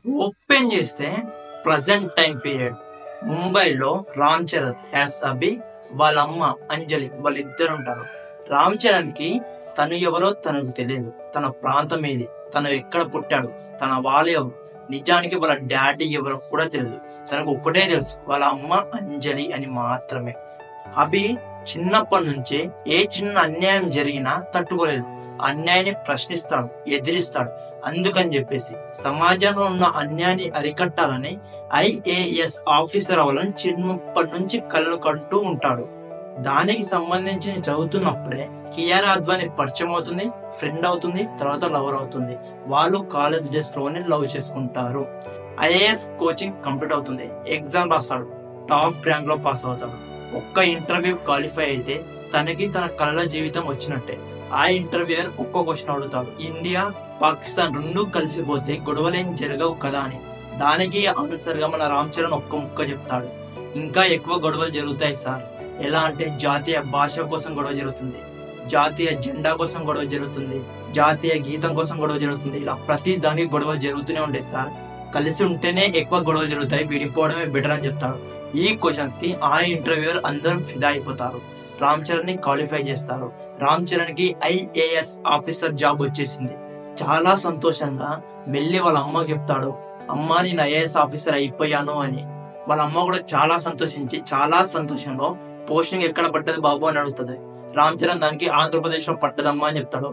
Open చేస్తే present time period ముంబైలో Ram Charan as అభి వాళ్ళ అమ్మ అంజలి వాళ్ళిద్దరు ఉంటారు. రామ్ చరణ్ కి తను ఎవరో తనకు తెలియదు, తన ప్రాంతం ఏది, తను ఎక్కడ పుట్టాడు, తన వాళ్ళు ఎవరు, నిజానికి వాళ్ళ డాడీ ఎవరో కూడా తెలియదు. తనకు ఒక్కటే తెలుసు, వాళ్ళ అమ్మ అంజలి అని మాత్రమే. అభి చిన్నప్పటి నుంచే ఏ చిన్న అన్యాయం జరిగినా తట్టుకోలేదు, అన్యాయాన్ని ప్రశ్నిస్తాడు, ఎదిరిస్తాడు. అందుకని చెప్పేసి సమాజంలో ఉన్న అన్యాయాన్ని అరికట్టాలని IAS ఆఫీసర్ అవ్వాలని చిన్నప్పటి నుంచి కళ్ళు కంటూ ఉంటాడు. దానికి సంబంధించి చదువుతున్నప్పుడే కియారా అద్వానీ పరిచయం అవుతుంది, ఫ్రెండ్ అవుతుంది, తర్వాత లవర్ అవుతుంది. వాళ్ళు కాలేజ్ డేస్ లోనే లవ్ చేసుకుంటారు. IAS కోచింగ్ కంప్లీట్ అవుతుంది, ఎగ్జామ్ రాస్తాడు, టాప్ ర్యాంక్ లో పాస్ అవుతాడు. ఒక్క ఇంటర్వ్యూ క్వాలిఫై అయితే తనకి తన కళల జీవితం వచ్చినట్టే. ఆ ఇంటర్వ్యూయర్ ఒక్క క్వశ్చన్ అడుగుతాడు, ఇండియా పాకిస్తాన్ రెండు కలిసిపోతే గొడవలేం జరగవు కదా అని. దానికి ఆన్సర్ గా మన రామ్ చరణ్ ఒక్క ముక్క చెప్తాడు, ఇంకా ఎక్కువ గొడవలు జరుగుతాయి సార్. ఎలా అంటే జాతీయ భాష కోసం గొడవ జరుగుతుంది, జాతీయ జెండా కోసం గొడవ జరుగుతుంది, జాతీయ గీతం కోసం గొడవ జరుగుతుంది. ఇలా ప్రతి దానికి గొడవలు జరుగుతూనే ఉంటాయి సార్. కలిసి ఉంటేనే ఎక్కువ గొడవలు జరుగుతాయి, విడిపోవడమే బెటర్ అని చెప్తాడు. ఈ క్వశ్చన్స్ కి ఆ ఇంటర్వ్యూయర్ అందరూ ఫిదా అయిపోతారు, రామ్ చరణ్ ని క్వాలిఫై చేస్తారు. రామ్ చరణ్ కి IAS ఆఫీసర్ జాబ్ వచ్చేసింది. చాలా సంతోషంగా వెళ్ళి వాళ్ళ అమ్మకి చెప్తాడు, అమ్మా నేను IAS ఆఫీసర్ అయిపోయాను అని. వాళ్ళ అమ్మ కూడా చాలా సంతోషించి చాలా సంతోషంలో పోస్టింగ్ ఎక్కడ పడ్డది బాబు అని అడుగుతుంది. రామ్ చరణ్ దానికి ఆంధ్రప్రదేశ్ లో పడ్డదమ్మా అని చెప్తాడు.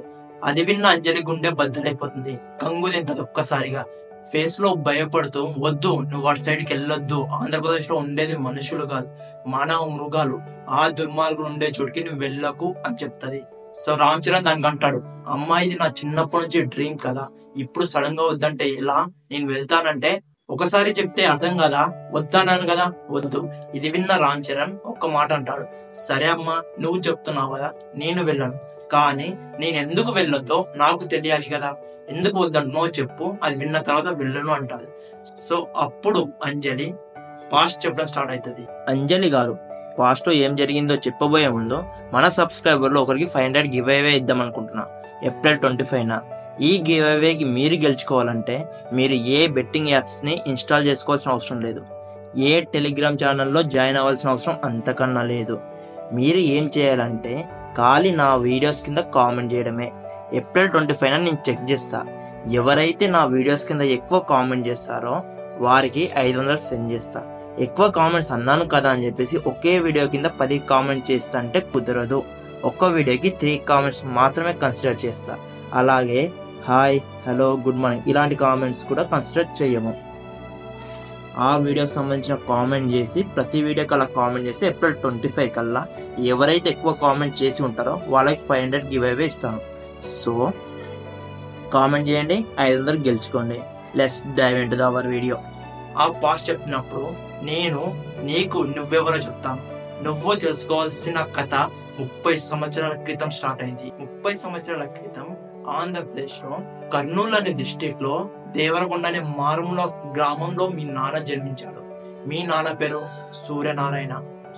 అది విన్న అంజలి గుండె బద్దలైపోతుంది, కంగు తింటది ఒక్కసారిగా. ఫేస్ లో భయపడుతూ, వద్దు నువ్వు వాటి సైడ్కి వెళ్ళొద్దు, ఆంధ్రప్రదేశ్ లో ఉండేది మనుషులు కాదు మానవ మృగాలు, ఆ దుర్మార్గులు ఉండే చోటుకి నువ్వు వెళ్ళకు అని చెప్తది. సో రామ్ చరణ్ దానికి అంటాడు, అమ్మాయిది నా చిన్నప్పటి నుంచి డ్రీమ్ కదా, ఇప్పుడు సడన్ గా వద్దంటే ఎలా, నేను వెళ్తానంటే ఒకసారి చెప్తే అర్థం కదా, వద్దన్నాను కదా, వద్దు. ఇది విన్న రామ్ చరణ్ ఒక్క మాట అంటాడు, సరే అమ్మా నువ్వు చెప్తున్నావు కదా, నేను వెళ్ళను, కానీ నేను ఎందుకు వెళ్ళొద్దో నాకు తెలియాలి కదా, ఎందుకు వద్దంటున్నావు చెప్పు, అది విన్న తర్వాత వెళ్ళను అంటారు. సో అప్పుడు అంజలి పాస్ట్ చెప్పడం స్టార్ట్ అవుతుంది. అంజలి గారు పాస్ట్ లో ఏం జరిగిందో చెప్పబోయే ముందు మన సబ్స్క్రైబర్ లో ఒకరికి 500 గివ్ అవే ఇద్దాం అనుకుంటున్నా, ఏప్రిల్ 25న. ఈ గివ్ అవేకి మీరు గెలుచుకోవాలంటే మీరు ఏ బెట్టింగ్ యాప్స్ ని ఇన్స్టాల్ చేసుకోవాల్సిన అవసరం లేదు, ఏ టెలిగ్రామ్ ఛానల్లో జాయిన్ అవ్వాల్సిన అవసరం అంతకన్నా లేదు. మీరు ఏం చేయాలంటే ఖాళీ నా వీడియోస్ కింద కామెంట్ చేయడమే. ఏప్రిల్ 25న నేను చెక్ చేస్తా, ఎవరైతే నా వీడియోస్ కింద ఎక్కువ కామెంట్ చేస్తారో వారికి 500 సెండ్ చేస్తా. ఎక్కువ కామెంట్స్ అన్నాను కదా అని చెప్పేసి ఒకే వీడియో కింద 10 కామెంట్ చేస్తా అంటే కుదరదు. ఒక్క వీడియోకి 3 కామెంట్స్ మాత్రమే కన్సిడర్ చేస్తా. అలాగే హాయ్, హలో, గుడ్ మార్నింగ్ ఇలాంటి కామెంట్స్ కూడా కన్సిడర్ చేయము. ఆ వీడియోకి సంబంధించిన కామెంట్ చేసి ప్రతి వీడియోకి అలా కామెంట్ చేసి ఏప్రిల్ 25 కల్లా ఎవరైతే ఎక్కువ కామెంట్ చేసి ఉంటారో వాళ్ళకి 500 గివ్ అవే ఇస్తాను. సో కామెంట్ చేయండి, 500 గెలుచుకోండి. Let's dive into the our video. ఆ పాస్ట్ చెప్పినప్పుడు నేను నీకు నువ్వెవరో చెప్తాను. నువ్వు తెలుసుకోవాల్సిన కథ 30 సంవత్సరాల క్రితం స్టార్ట్ అయింది. 30 సంవత్సరాల క్రితం ఆంధ్రప్రదేశ్ లో కర్నూలు అనే డిస్ట్రిక్ట్ లో దేవరకొండ అనే మారుమూల గ్రామంలో మీ నాన్న జన్మించాడు. మీ నాన్న పేరు సూర్యనారాయణ.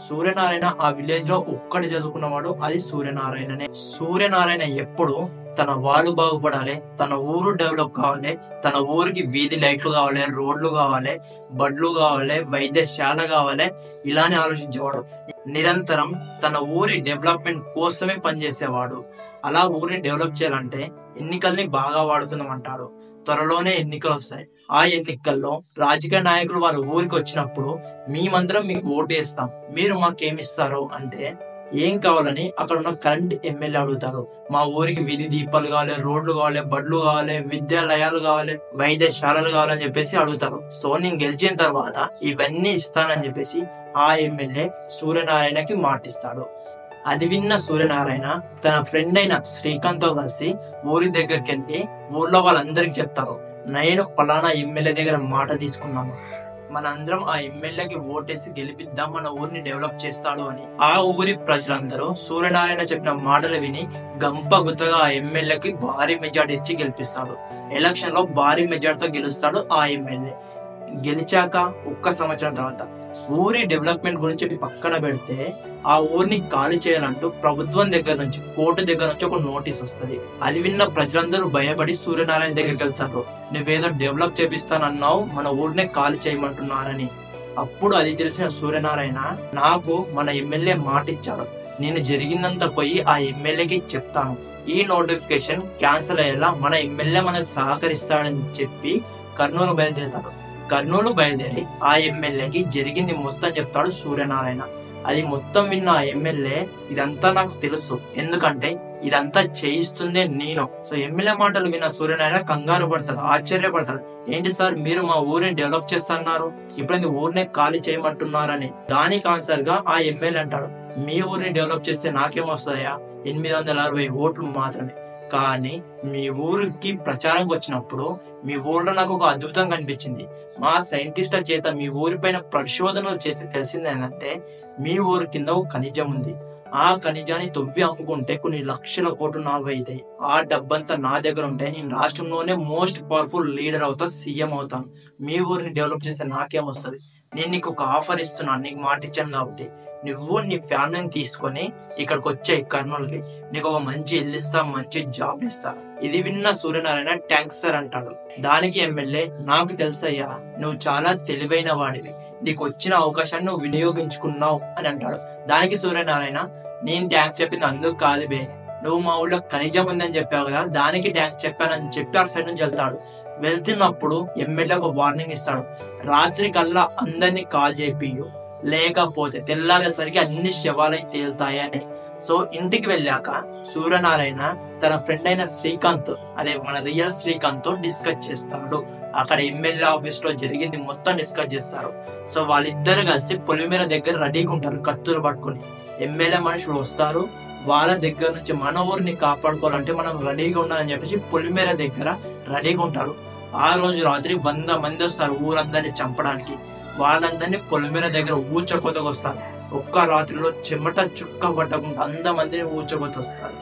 సూర్యనారాయణ ఆ విలేజ్ లో ఒక్కటి చదువుకున్నవాడు, అది సూర్యనారాయణనే. సూర్యనారాయణ ఎప్పుడు తన వాళ్ళు బాగుపడాలి, తన ఊరు డెవలప్ కావాలి, తన ఊరికి వీధి లైట్లు కావాలి, రోడ్లు కావాలి, బడ్లు కావాలి, వైద్యశాల కావాలి, ఇలానే ఆలోచించేవాడు. నిరంతరం తన ఊరి డెవలప్మెంట్ కోసమే పనిచేసేవాడు. అలా ఊరిని డెవలప్ చేయాలంటే ఎన్నికల్ని బాగా వాడుకుందాం అంటాడు. త్వరలోనే ఎన్నికలు వస్తాయి. ఆ ఎన్నికల్లో రాజకీయ నాయకులు వారి ఊరికి వచ్చినప్పుడు మేమందరం మీకు ఓటు వేస్తాం, మీరు మాకేమిస్తారో అంటే ఏం కావాలని అక్కడ ఉన్న కరెంట్ ఎమ్మెల్యే అడుగుతారు. మా ఊరికి వీధి దీపాలు కావాలి, రోడ్లు కావాలి, బడ్లు కావాలి, విద్యాలయాలు కావాలి, వైద్యశాలలు కావాలని చెప్పేసి అడుగుతారు. సో నేను గెలిచిన తర్వాత ఇవన్నీ ఇస్తానని చెప్పేసి ఆ ఎమ్మెల్యే సూర్యనారాయణకి మాటిస్తాడు. అది విన్న సూర్యనారాయణ తన ఫ్రెండ్ అయిన శ్రీకాంత్ తో కలిసి ఊరి దగ్గరికి వెళ్ళి ఊర్లో వాళ్ళందరికి చెప్తారు, నేను పలానా ఎమ్మెల్యే దగ్గర మాట తీసుకున్నాను, మనందరం ఆ ఎమ్మెల్యేకి ఓటేసి గెలిపిద్దాం, మన ఊరిని డెవలప్ చేస్తాడు అని. ఆ ఊరి ప్రజలందరూ సూర్యనారాయణ చెప్పిన మాటలు విని గంప గుత్తగా ఆ ఎమ్మెల్యేకి భారీ మెజార్టీ ఇచ్చి గెలిపిస్తాడు. ఎలక్షన్ లో భారీ మెజార్టీతో గెలుస్తాడు ఆ ఎమ్మెల్యే. గెలిచాక ఒక్క సంవత్సరం తర్వాత ఊరి డెవలప్మెంట్ గురించి పక్కన పెడితే ఆ ఊరిని ఖాళీ చేయాలంటూ ప్రభుత్వం దగ్గర నుంచి, కోర్టు దగ్గర నుంచి ఒక నోటీస్ వస్తుంది. అది విన్న ప్రజలందరూ భయపడి సూర్యనారాయణ దగ్గరికి వెళ్తారు. నువ్వేదో డెవలప్ చేపిస్తానన్నావు, మన ఊరినే ఖాళీ చేయమంటున్నారని. అప్పుడు అది తెలిసిన సూర్యనారాయణ, నాకు మన ఎమ్మెల్యే మాట ఇచ్చాడు, నేను జరిగిందంతా పోయి ఆ ఎమ్మెల్యేకి చెప్తాను, ఈ నోటిఫికేషన్ క్యాన్సిల్ అయ్యేలా మన ఎమ్మెల్యే మనకు సహకరిస్తాడని చెప్పి కర్నూలు బయలుదేరుతాడు. కర్నూలు బయలుదేరి ఆ ఎమ్మెల్యేకి జరిగింది మొత్తం చెప్తాడు సూర్యనారాయణ. అది మొత్తం విన్న ఆ ఎమ్మెల్యే, ఇదంతా నాకు తెలుసు, ఎందుకంటే ఇదంతా చేయిస్తుందే నేను. సో ఎమ్మెల్యే మాటలు విన్న సూర్యనారాయణ కంగారు పడతాడు, ఆశ్చర్యపడతాడు. ఏంటి సార్, మీరు మా ఊరిని డెవలప్ చేస్తున్నారు, ఇప్పుడు ఊరినే ఖాళీ చేయమంటున్నారని. దానికి ఆన్సర్ గా ఆ ఎమ్మెల్యే అంటాడు, మీ ఊరిని డెవలప్ చేస్తే నాకేమొస్తాయా, 860 ఓట్లు మాత్రమే. కానీ మీ ఊరికి ప్రచారంకి వచ్చినప్పుడు మీ ఊళ్ళో నాకు ఒక అద్భుతం కనిపించింది. మా సైంటిస్ట్ల చేత మీ ఊరి పైన పరిశోధనలు చేసి తెలిసింది ఏంటంటే, మీ ఊరి కింద ఒక ఖనిజం ఉంది. ఆ ఖనిజాన్ని తవ్వి అమ్ముకుంటే కొన్ని లక్షల కోట్లు నావి అవుతాయి. ఆ డబ్బంతా నా దగ్గర ఉంటే నేను రాష్ట్రంలోనే మోస్ట్ పవర్ఫుల్ లీడర్ అవుతా, సీఎం అవుతాను. మీ ఊరిని డెవలప్ చేస్తే నాకేమొస్తుంది, నేను నీకు ఒక ఆఫర్ ఇస్తున్నాను, నీకు మాట ఇచ్చాను కాబట్టి నువ్వు నీ ఫ్యామిలీని తీసుకొని ఇక్కడికి వచ్చాయి కర్నూలుకి, నీకు ఒక మంచి ఇల్లు ఇస్తా, మంచి జాబ్ ఇస్తా. ఇది విన్న సూర్యనారాయణ థ్యాంక్స్ సార్ అంటాడు. దానికి ఎమ్మెల్యే, నాకు తెలుసయ్యా, నువ్వు చాలా తెలివైన వాడివి, నీకు వచ్చిన అవకాశాన్ని నువ్వు వినియోగించుకున్నావు అని అంటాడు. దానికి సూర్యనారాయణ, నేను థ్యాంక్స్ చెప్పింది అందుకు కాదు బే, నువ్వు మా ఊళ్ళో ఖనిజం ఉందని చెప్పావు కదా, దానికి థ్యాంక్స్ చెప్పానని చెప్పి ఆ సైడ్ నుంచి వెళ్తాడు. వెళ్తున్నప్పుడు ఎమ్మెల్యే ఒక వార్నింగ్ ఇస్తాడు, రాత్రి కల్లా అందరినీ కాల్ చేపియు, లేకపోతే తెల్లారేసరికి అన్ని శవాలై తేలుతాయని. సో ఇంటికి వెళ్ళాక సూర్యనారాయణ తన ఫ్రెండ్ అయిన శ్రీకాంత్, అదే మన రియల్ శ్రీకాంత్ తో డిస్కస్ చేస్తాడు. అక్కడ ఎమ్మెల్యే ఆఫీస్ లో జరిగింది మొత్తం డిస్కస్ చేస్తారు. సో వాళ్ళిద్దరు కలిసి పొలిమేర దగ్గర రెడీగా ఉంటారు, కత్తులు పట్టుకుని. ఎమ్మెల్యే మనుషులు వస్తారు, వాళ్ళ దగ్గర నుంచి మన ఊరిని కాపాడుకోవాలంటే మనం రెడీగా ఉండాలని చెప్పేసి పొలిమేర దగ్గర రెడీగా ఉంటారు. ఆ రోజు రాత్రి 100 మంది వస్తారు ఊరందరినీ చంపడానికి. వాళ్ళందరినీ పొలిమేర దగ్గర ఊచకొతకు వస్తారు. ఒక్క రాత్రిలో చెమట చుక్క పట్టకుండా 100 మందిని ఊచకొత వస్తారు.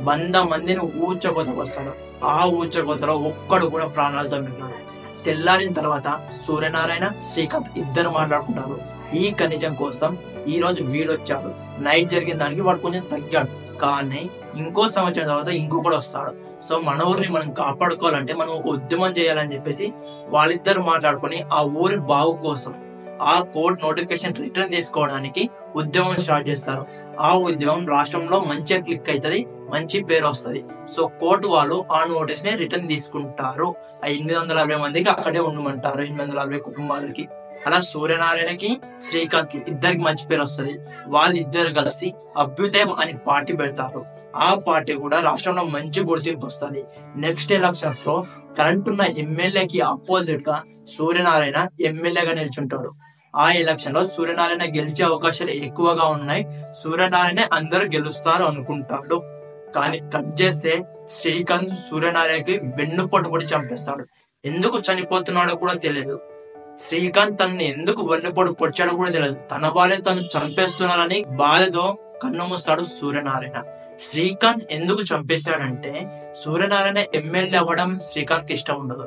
100 మందిని ఊచకొతకు వస్తాడు. ఆ ఊచకొతలో ఒక్కడు కూడా ప్రాణాలతో మిగిలాడు. తెల్లారిన తర్వాత సూర్యనారాయణ, శ్రీకాంత్ ఇద్దరు మాట్లాడుకుంటారు. ఈ ఖనిజం కోసం ఈ రోజు వీడొచ్చాడు, నైట్ జరిగిన దానికి వాడు కొంచెం తగ్గాడు, కానీ ఇంకో సంవత్సరం తర్వాత ఇంకొకడు వస్తాడు. సో మన ఊరిని మనం కాపాడుకోవాలంటే మనం ఒక ఉద్యమం చేయాలని చెప్పేసి వాళ్ళిద్దరు మాట్లాడుకుని ఆ ఊరి బాగు కోసం ఆ కోర్టు నోటిఫికేషన్ రిటర్న్ తీసుకోవడానికి ఉద్యమం స్టార్ట్ చేస్తారు. ఆ ఉద్యమం రాష్ట్రంలో మంచిగా క్లిక్ అవుతుంది, మంచి పేరు వస్తుంది. సో కోర్టు వాళ్ళు ఆ నోటీస్ ని రిటర్న్ తీసుకుంటారు. ఆ 860 మందికి అక్కడే ఉండమంటారు, 860 కుటుంబాలకి. అలా సూర్యనారాయణకి, శ్రీకాంత్ కి ఇద్దరికి మంచి పేరు వస్తుంది. వాళ్ళిద్దరు కలిసి అభ్యుదయం అని పార్టీ పెడతారు. ఆ పార్టీ కూడా రాష్ట్రంలో మంచి గుర్తింపు వస్తుంది. నెక్స్ట్ ఎలక్షన్స్ లో కరెంట్ ఉన్న ఎమ్మెల్యేకి అపోజిట్ గా సూర్యనారాయణ ఎమ్మెల్యేగా నిల్చుంటాడు. ఆ ఎలక్షన్ లో సూర్యనారాయణ గెలిచే అవకాశాలు ఎక్కువగా ఉన్నాయి. సూర్యనారాయణ అందరూ గెలుస్తారు అనుకుంటాడు. కానీ కట్ చేస్తే శ్రీకాంత్ సూర్యనారాయణకి వెన్నుపోటు పొడి చంపేస్తాడు. ఎందుకు చనిపోతున్నాడో కూడా తెలియదు. శ్రీకాంత్ తనని ఎందుకు వెన్నుపోటు పొడిచాడో కూడా తెలియదు. తన వాళ్ళే తను చంపేస్తున్నారని బాధతో కన్ను మూస్తాడు సూర్యనారాయణ. శ్రీకాంత్ ఎందుకు చంపేశాడంటే, సూర్యనారాయణ ఎమ్మెల్యే అవ్వడం శ్రీకాంత్ కి ఇష్టం ఉండదు.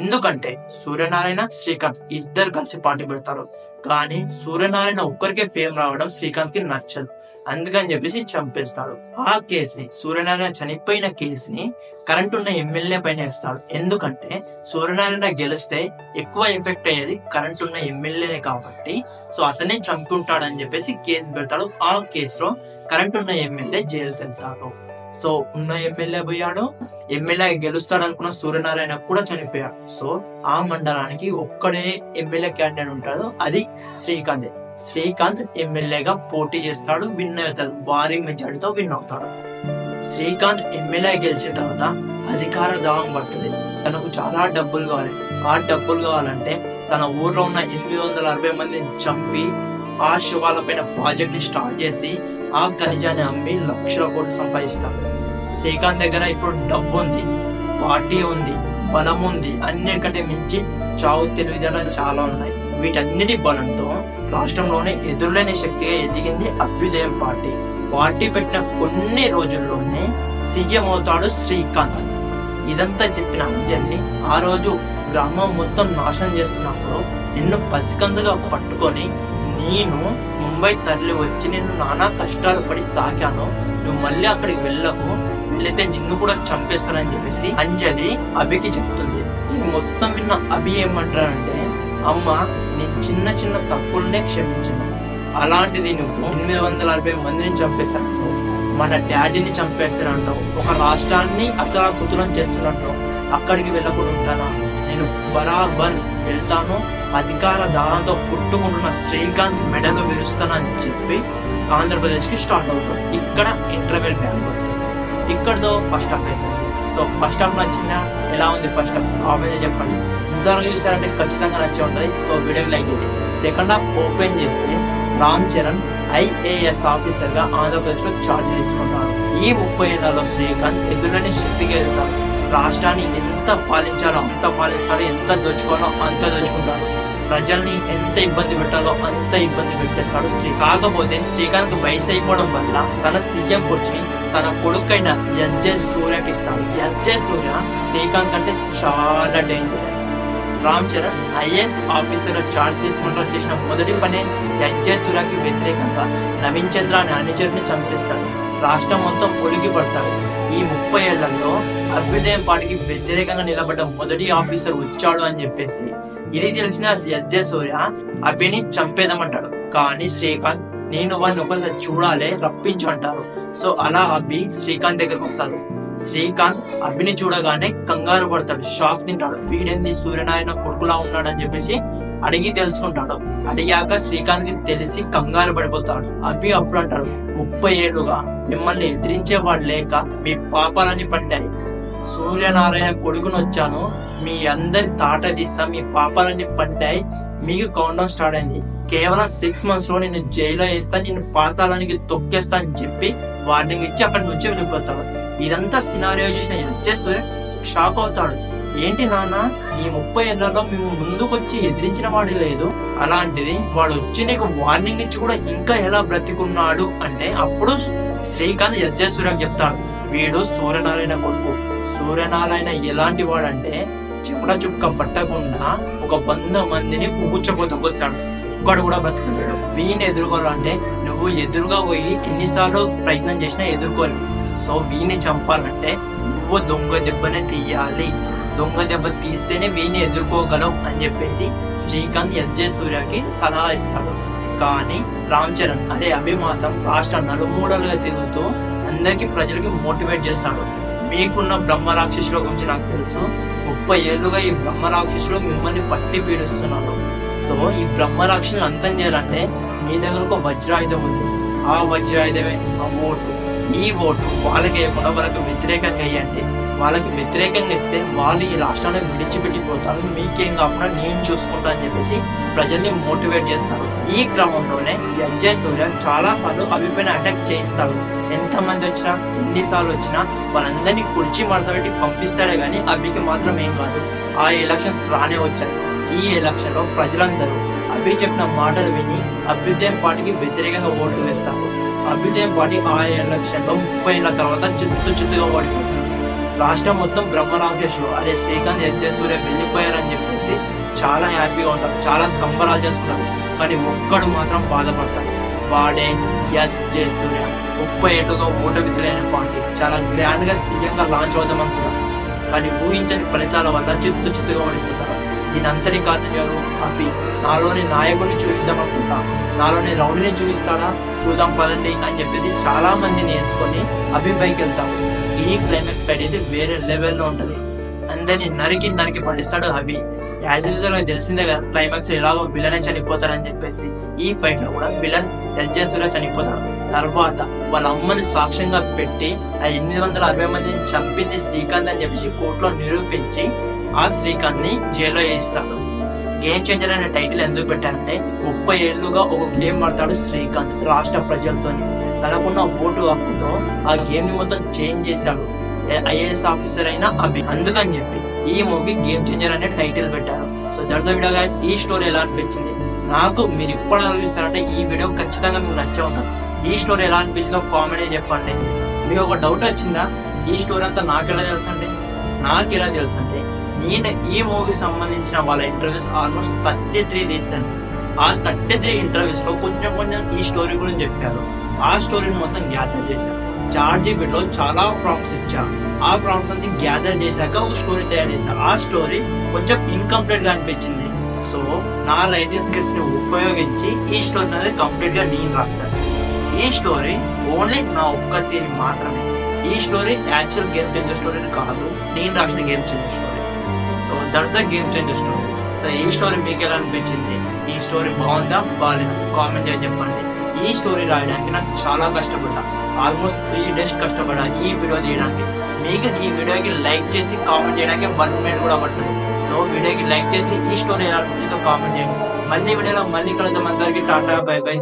ఎందుకంటే సూర్యనారాయణ, శ్రీకాంత్ ఇద్దరు కలిసి పార్టీ పెడతారు. కానీ సూర్యనారాయణ ఒక్కరికే ఫేమ్ రావడం శ్రీకాంత్ కి నచ్చదు. అందుకని చెప్పేసి చంపేస్తాడు. ఆ కేసుని, సూర్యనారాయణ చనిపోయిన కేసుని కరెంట్ ఉన్న ఎమ్మెల్యే పైన వేస్తాడు. ఎందుకంటే సూర్యనారాయణ గెలిస్తే ఎక్కువ ఎఫెక్ట్ అయ్యేది కరెంట్ ఉన్న ఎమ్మెల్యేనే కాబట్టి, సో అతనే చంపుకుంటాడని చెప్పేసి కేసు పెడతాడు. ఆ కేసులో కరెంట్ ఉన్న ఎమ్మెల్యే జైలుకి వెళ్తాడు. సో ఉన్న ఎమ్మెల్యే పోయాడు, ఎమ్మెల్యే గెలుస్తాడు అనుకున్న సూర్యనారాయణ కూడా చనిపోయాడు. సో ఆ మండలానికి ఒక్కడే ఎమ్మెల్యే క్యాండిడేట్ ఉంటాడు, అది శ్రీకాంత్. శ్రీకాంత్ ఎమ్మెల్యేగా పోటీ చేస్తాడు, విన్ అవుతాడు, భారీ మెజార్టీతో విన్ అవుతాడు. శ్రీకాంత్ ఎమ్మెల్యే గెలిచిన తర్వాత అధికార దాహం పడుతుంది. తనకు చాలా డబ్బులు కావాలి. ఆ డబ్బులు కావాలంటే తన ఊర్లో ఉన్న 860 మందిని చంపి ఆ శవాల పైన ప్రాజెక్ట్ ని స్టార్ట్ చేసి ఆ ఖనిజాన్ని అమ్మి లక్షల కోట్లు సంపాదిస్తాడు. శ్రీకాంత్ దగ్గర ఇప్పుడు డబ్బు ఉంది, పార్టీ ఉంది, బలం ఉంది, అన్నిటికంటే మించి చావు తెలివితేటలు చాలా ఉన్నాయి. వీటన్నిటి బలంతో రాష్ట్రంలోనే ఎదురులేని శక్తిగా ఎదిగింది అభ్యుదయం పార్టీ. పార్టీ పెట్టిన కొన్ని రోజుల్లోనే సీఎం అవుతాడు శ్రీకాంత్. ఇదంతా చెప్పిన అంజలి ఆ రోజు గ్రామం మొత్తం నాశనం చేస్తున్నప్పుడు నిన్ను పసికందుగా పట్టుకొని నేను ముంబై తరలి వచ్చి నిన్ను నానా కష్టాలు పడి సాకాను, నువ్వు మళ్ళీ అక్కడికి వెళ్ళకు, వెళితే నిన్ను కూడా చంపేస్తానని చెప్పేసి అంజలి అభికి చెప్తుంది. ఇది మొత్తం విన్న అభి ఏమంటాడంటే, అమ్మ నేను చిన్న చిన్న తప్పులనే క్షమించను, అలాంటిది నువ్వు 840 మందిని చంపేశాను, మన డాడీని చంపేస్తానంటావు, ఒక రాష్ట్రాన్ని అతలాకుతలం చేస్తున్నట్టు అక్కడికి వెళ్ళకుండా ఉంటానా, నేను బరాబర్ వెళ్తాను, అధికార దాహంతో పుట్టుకుంటున్న శ్రీకాంత్ మెడలు విరుస్తానని చెప్పి ఆంధ్రప్రదేశ్కి స్టార్ట్ అవుతాడు. ఇక్కడ ఇంటర్వెల్ బ్యాక్ పడుతుంది. ఇక్కడతో ఫస్ట్ హాఫ్ అయిపోయింది. సో ఫస్ట్ హాఫ్ నచ్చిందా, ఎలా ఉంది ఫస్ట్ హాఫ్ కామెంట్ చెప్పండి. ఇంతవరకు చూసారంటే ఖచ్చితంగా నచ్చే ఉంటుంది. సో వీడియోకి లైక్ చేయండి. సెకండ్ హాఫ్ ఓపెన్ చేస్తే రామ్ చరణ్ IAS ఆఫీసర్ గా ఆంధ్రప్రదేశ్ లో ఛార్జ్ తీసుకుంటాడు. ఈ 30 ఏళ్లలో శ్రీకాంత్ ఎదురుని శక్తిగా ఎదుగుతాడు. రాష్ట్రాన్ని ఎంత పాలించాలో అంత పాలిస్తాడు, ఎంత దోచుకోవాలో అంత దోచుకుంటాడు, ప్రజల్ని ఎంత ఇబ్బంది పెట్టాలో అంత ఇబ్బంది పెట్టేస్తాడు కాకపోతే శ్రీకాంత్ వయసు అయిపోవడం వల్ల తన సీఎం కుర్చీని తన కొడుకైన ఎస్జే సూర్యకి ఇస్తాడు. ఎస్జే సూర్య శ్రీకాంత్ అంటే చాలా dangerous. Ram Charan IAS officer గా ఛార్జ్ తీసుకుంటూ చేసిన మొదటి పనే ఎస్జే సూర్యకి వ్యతిరేకంగా నవీన్ చంద్ర అనే అనుచరుని చంపేస్తాడు. రాష్ట్రం మొత్తం ఒలిగి పడతాడు. ఈ 30 ఏళ్లలో అభ్యుదయం పార్టీకి వ్యతిరేకంగా నిలబడ్డ మొదటి ఆఫీసర్ వచ్చాడు అని చెప్పేసి ఇది తెలిసిన ఎస్జే సూర్య అభిని చంపేదామంటాడు. కానీ శ్రీకాంత్ నేను వాడిని ఒకసారి చూడాలి రప్పించు అంటారు. సో అలా అభి శ్రీకాంత్ దగ్గరకు వస్తాడు. శ్రీకాంత్ అభిని చూడగానే కంగారు పడతాడు, షాక్ తింటాడు. వీడేంది సూర్యనారాయణ కొడుకులా ఉన్నాడని చెప్పేసి అడిగి తెలుసుకుంటాడు. అడిగాక శ్రీకాంత్ కి తెలిసి కంగారు పడిపోతాడు. అభి అప్పుడు అంటాడు, 30 ఏళ్లుగా మిమ్మల్ని ఎదిరించేవాడు లేక మీ పాపాలని పండాయి, సూర్యనారాయణ కొడుకుని వచ్చాను, మీ అందరి తాట తీస్తా, మీ పాపాలన్నీ పండాయి, మీకు కౌంట్ స్టార్ట్ అయింది, కేవలం 6 months లో నేను జైల్లో వేస్తా, నేను పాతాళానికి తొక్కేస్తా అని చెప్పి వార్నింగ్ ఇచ్చి అక్కడి నుంచి వెళ్ళిపోతాడు. ఇదంతా సినారియో చూసిన ఎస్జే సూర్య షాక్ అవుతాడు. ఏంటి నాన్న, ఈ 30 ఏళ్లలో మేము ముందుకొచ్చి ఎదిరించిన వాడు లేదు, అలాంటిది వాడు వచ్చి నీకు వార్నింగ్ ఇచ్చి కూడా ఇంకా ఎలా బ్రతికున్నాడు అంటే అప్పుడు శ్రీకాంత్ ఎస్జే సూర్యకి చెప్తాడు, వీడు సూర్యనారాయణ కొడుకు. సూర్యనారాయణ ఎలాంటి వాడంటే చెమట చుక్క పట్టకుండా ఒక 100 మందిని ఊచకొత్తకొస్తాడు, ఒక్కడు కూడా బ్రతకలేడు. వీడిని ఎదుర్కోవాలంటే నువ్వు ఎదురుగా పోయి ఎన్నిసార్లు ప్రయత్నం చేసినా ఎదుర్కోలేవు. సో వీడిని చంపాలంటే నువ్వు దొంగ దెబ్బనే తీయాలి, దొంగ దెబ్బ తీస్తేనే వీడిని ఎదుర్కోగలవు అని చెప్పేసి శ్రీకాంత్ ఎస్జే సూర్యకి సలహా ఇస్తాడు. కానీ రామ్ చరణ్ అదే అభి మాత్రం రాష్ట్ర నలుమూలలుగా తిరుగుతూ అందరికి ప్రజలకి మోటివేట్ చేస్తాడు. మీకున్న బ్రహ్మ రాక్షసుల గురించి నాకు తెలుసు, 30 ఏళ్లుగా ఈ బ్రహ్మ రాక్షసులు మిమ్మల్ని పట్టి పీడిస్తున్నారు. సో ఈ బ్రహ్మ రాక్షసులు అంతం చేయాలంటే మీ దగ్గర ఒక వజ్రాయుధం ఉంది, ఆ వజ్రాయుధమే ఆ ఓటు. ఈ ఓటు వాళ్ళకి వేయకుండా వాళ్ళకి వ్యతిరేకంగా వేయండి, వాళ్ళకి వ్యతిరేకంగా ఇస్తే వాళ్ళు ఈ రాష్ట్రాన్ని విడిచిపెట్టిపోతారు, మీకేం కాకుండా నేను చూసుకుంటా అని చెప్పేసి ప్రజల్ని మోటివేట్ చేస్తారు. ఈ క్రమంలోనే ఎస్జే సూర్య చాలా సార్లు అభిపైన అటాక్ చేయిస్తాడు. ఎంతమంది వచ్చినా ఎన్నిసార్లు వచ్చినా వాళ్ళందరినీ కుర్చీ మడతపెట్టి పంపిస్తాడే గానీ అభికి మాత్రం ఏం కాదు. ఆ ఎలక్షన్స్ రానే వచ్చాయి. ఈ ఎలక్షన్ లో ప్రజలందరూ అభి చెప్పిన మాటలు విని అభ్యుదయం పార్టీకి వ్యతిరేకంగా ఓట్లు వేస్తారు. అభ్యుదయం పార్టీ ఆ ఎలక్షన్ లో 30 ఏళ్ల తర్వాత చిత్తుగా ఓడిపోతుంది. రాష్ట్రం మొత్తం బ్రహ్మ రాక్షసులు అదే శ్రీకాంత్ ఎస్జే సూర్య వెళ్ళిపోయారని చెప్పేసి చాలా హ్యాపీగా ఉంటారు, చాలా సంబరాలు చేసుకుంటారు. కానీ ఒక్కడు మాత్రం బాధపడతాడు, వాడే ఎస్జే సూర్య. 30 ఏళ్లుగా ఓటమి తెలియని పార్టీ చాలా గ్రాండ్ గా సీఎం గా లాంచ్ అవుదాం అనుకున్నారు. కానీ ఊహించని ఫలితాల వల్ల చిత్తుగా ఓడిపోతారు. దీని అంతటి కాదని ఎవరు అభి. నాలోని నాయకుడిని చూపిద్దాం అనుకుంటా, నాలోని రౌడీని చూపిస్తాడా చూద్దాం పదండి అని చెప్పేసి చాలా మందిని వేసుకొని అభి పైకి వెళ్తాడు. ఈ క్లైమాక్స్ ఫైట్ అయితే వేరే లెవెల్లో ఉంటది. అందరినీ నరికి పడిస్తాడు అభి. యాజ్ యూజువల్ గా తెలిసిందే కదా క్లైమాక్స్ ఎలాగో విలనే చనిపోతారని చెప్పేసి ఈ ఫైట్ లో కూడా విలన్ ఎస్జే సూర్య చనిపోతాడు. తర్వాత వాళ్ళ అమ్మని సాక్ష్యంగా పెట్టి ఆ 860 మందిని చంపింది శ్రీకాంత్ అని చెప్పేసి కోర్టులో నిరూపించి ఆ శ్రీకాంత్ ని జైల్లో వేయిస్తాడు. గేమ్ చేంజర్ అనే టైటిల్ ఎందుకు పెట్టారంటే 30 ఏళ్లుగా ఒక గేమ్ ఆడతాడు శ్రీకాంత్ రాష్ట్ర ప్రజలతో. తనకున్న ఓటు హక్కుతో ఆ గేమ్ ని మొత్తం చేంజ్ చేశాడు. IAS ఆఫీసర్ అయిన అభి. అందుకని చెప్పి ఈ మూవీ గేమ్ చేంజర్ అనే టైటిల్ పెట్టారు. So that's the video guys. ఈ స్టోరీ ఎలా అనిపించింది నాకు మీరు ఇప్పుడు ఆలోచిస్తారంటే ఈ వీడియో ఖచ్చితంగా మీకు నచ్చే ఉంటుంది. ఈ స్టోరీ ఎలా అనిపించిందో కామెంట్ చెప్పండి. మీకు ఒక డౌట్ వచ్చిందా, ఈ స్టోరీ అంతా నాకు ఎలా తెలుసు అంటే నేను ఈ మూవీకి సంబంధించిన వాళ్ళ ఇంటర్వ్యూస్ ఆల్మోస్ట్ 33 తీశాను. ఆ 33 ఇంటర్వ్యూస్ లో కొంచెం కొంచెం ఈ స్టోరీ గురించి చెప్పారు. ఆ స్టోరీని మొత్తం గ్యాదర్ చేశాను. చాట్‌జీపీటీలో చాలా ప్రాంప్ట్స్ ఇచ్చా. ఆ ప్రాంప్ట్స్ అన్ని గ్యాదర్ చేశాక ఒక స్టోరీ తయారు చేశా. ఆ స్టోరీ కొంచెం ఇన్కంప్లీట్ గా అనిపించింది. సో నా రైటింగ్ స్కిల్స్ ని ఉపయోగించి ఈ స్టోరీ అనేది కంప్లీట్ గా నేను రాశాను. ఈ స్టోరీ ఓన్లీ నా ఒక్క థియరీ మాత్రమే. ఈ story actual game changer story కాదు, నేను రాసిన game changer story. So that's the game changer story. So ఈ స్టోరీ మీకు ఎలా అనిపించింది? ఈ స్టోరీ బాగుందా బాగాలేదా కామెంట్ చేసి చెప్పండి. ఈ స్టోరీ రాయడానికి నాకు చాలా కష్టపడ్డా. ఆల్మోస్ట్ 3 days కష్టపడ్డా ఈ వీడియో తీయడానికి. మీకు ఈ వీడియోకి లైక్ చేసి కామెంట్ చేయడానికి 1 minute కూడా పడుతుంది. సో వీడియోకి లైక్ చేసి ఈ స్టోరీ ఎలా అనిపించిందో కామెంట్ చేయండి. మళ్ళీ వీడియోలో మళ్ళీ కలుద్దాం. అందరికీ టాటా బై బై.